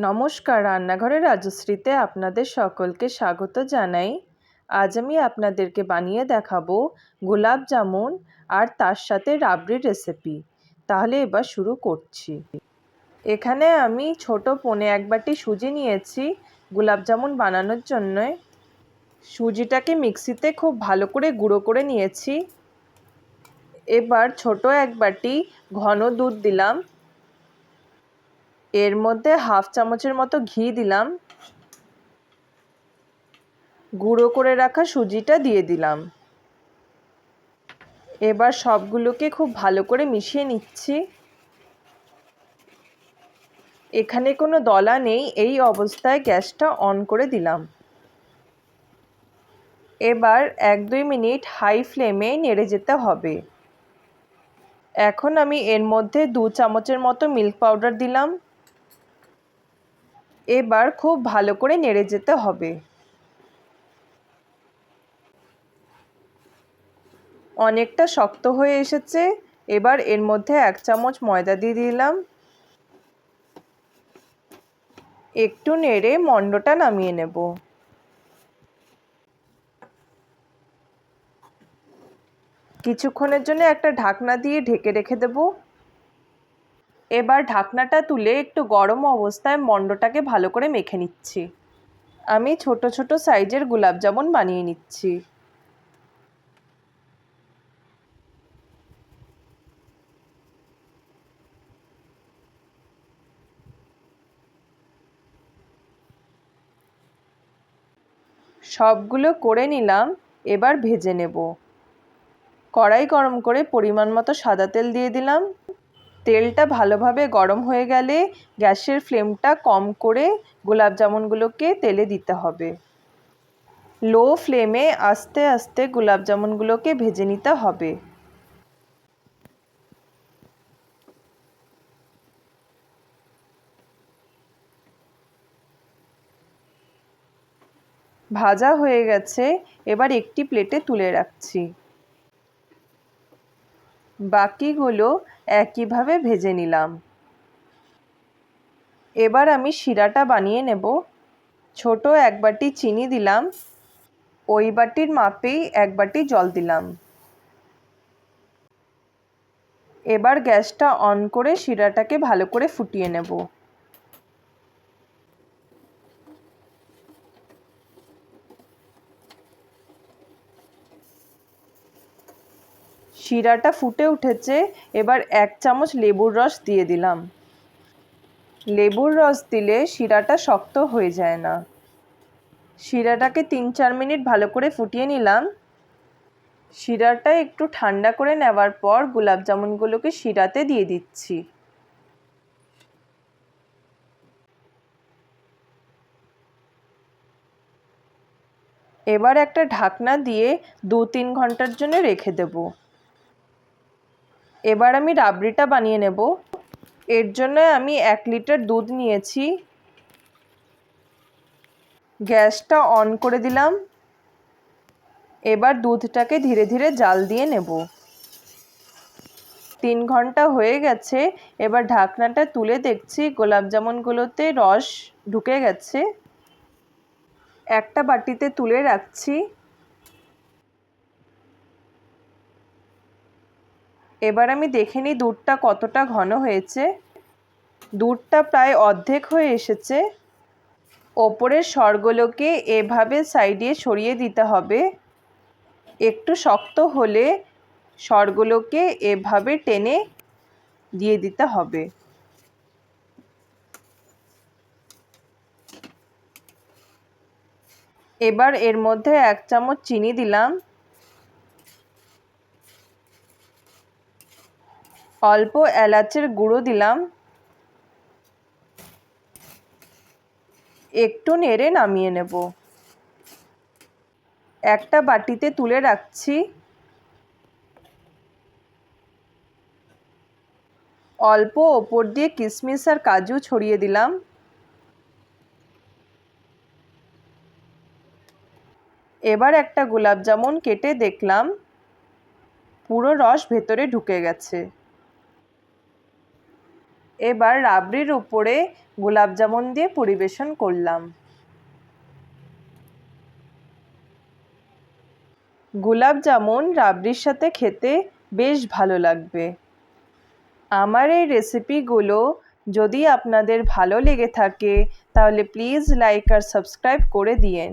নমস্কার, রান্নাঘরে রাজশ্রীতে আপনাদের সকলকে স্বাগত জানাই। আজ আমি আপনাদেরকে বানিয়ে দেখাবো গোলাপ জামুন আর তার সাথে রাবড়ির রেসিপি। তাহলে এবার শুরু করছি। এখানে আমি ছোট পৌনে 1 বাটি সুজি নিয়েছি গোলাপ জামুন বানানোর জন্য। সুজিটাকে মিক্সিতে খুব ভালো করে গুঁড়ো করে নিয়েছি। এবার ছোট 1 বাটি ঘন দুধ দিলাম। এর মধ্যে হাফ চামচের মতো ঘি দিলাম। গুঁড়ো করে রাখা সুজিটা দিয়ে দিলাম। এবার সবগুলোকে খুব ভালো করে মিশিয়ে নিচ্ছি। এখানে কোনো দলা নেই, এই অবস্থায় গ্যাসটা অন করে দিলাম। এবার 1-2 মিনিট হাই ফ্লেমে নেড়ে যেতে হবে। এখন আমি এর মধ্যে 2 চামচের মতো মিল্ক পাউডার দিলাম। এবার খুব ভালো করে নেড়ে যেতে হবে। অনেকটা শক্ত হয়ে এসেছে। এবার এর মধ্যে 1 চামচ ময়দা দিয়ে দিলাম। একটু নেড়ে মণ্ডটা নামিয়ে নেব। কিছুক্ষণের জন্য একটা ঢাকনা দিয়ে ঢেকে রেখে দেব। এবার ঢাকনাটা তুলে একটু গরম অবস্থায় মণ্ডটাকে ভালো করে মেখে নিচ্ছি। আমি ছোট ছোট সাইজের গোলাপ জামুন বানিয়ে নিচ্ছি। সবগুলো করে নিলাম। এবার ভেজে নেব। কড়াই গরম করে পরিমাণ মতো সাদা তেল দিয়ে দিলাম। তেলটা ভালোভাবে গরম হয়ে গেলে গ্যাসের ফ্লেমটা কম করে গোলাপ জামুনগুলোকে তেলে দিতে হবে। লো ফ্লেমে আস্তে আস্তে গোলাপ জামুনগুলোকে ভেজে নিতে হবে। ভাজা হয়ে গেছে। এবার একটি প্লেটে তুলে রাখছি। বাকিগুলো একইভাবে ভেজে নিলাম। এবার আমি শিরাটা বানিয়ে নেব। ছোট 1 বাটি চিনি দিলাম। ওই বাটির মাপেই 1 বাটি জল দিলাম। এবার গ্যাসটা অন করে শিরাটাকে ভালো করে ফুটিয়ে নেব। শিরাটা ফুটে উঠেছে। এবার 1 চামচ লেবুর রস দিয়ে দিলাম। লেবুর রস দিলে শিরাটা শক্ত হয়ে যায় না। শিরাটাকে 3-4 মিনিট ভালো করে ফুটিয়ে নিলাম। শিরাটা একটু ঠান্ডা করে নেওয়ার পর গোলাপ জামুনগুলোকে শিরাতে দিয়ে দিচ্ছি। এবার একটা ঢাকনা দিয়ে 2-3 ঘন্টার জন্য রেখে দেব। এবার আমি রাবড়িটা বানিয়ে নেব। এর জন্য আমি 1 লিটার দুধ নিয়েছি। গ্যাসটা অন করে দিলাম। এবার দুধটাকে ধীরে ধীরে জাল দিয়ে নেব। 3 ঘন্টা হয়ে গেছে। এবার ঢাকনাটা তুলে দেখছি গোলাপ জামুনগুলোতে রস ঢুকে গেছে। একটা বাটিতে তুলে রাখছি। এবার আমি দেখে নিই দুধটা কতটা ঘন হয়েছে। দুধটা প্রায় অর্ধেক হয়ে এসেছে। ওপরের সরগুলোকে এভাবে সাইডে সরিয়ে দিতে হবে। একটু শক্ত হলে সরগুলোকে এভাবে টেনে দিয়ে দিতে হবে। এবার এর মধ্যে 1 চামচ চিনি দিলাম। অল্প এলাচের গুঁড়ো দিলাম। একটু নেড়ে নামিয়ে নেব। একটা বাটিতে তুলে রাখছি। অল্প ওপর দিয়ে কিশমিশ আর কাজু ছড়িয়ে দিলাম। এবার একটা গোলাপ জামুন কেটে দেখলাম পুরো রস ভেতরে ঢুকে গেছে। এবার রাবড়ির উপরে গোলাপ জামুন দিয়ে পরিবেশন করলাম। গোলাপ জামুন রাবড়ির সাথে খেতে বেশ ভালো লাগবে। আমার এই রেসিপিগুলো যদি আপনাদের ভালো লেগে থাকে তাহলে প্লিজ লাইক আর সাবস্ক্রাইব করে দিয়েন।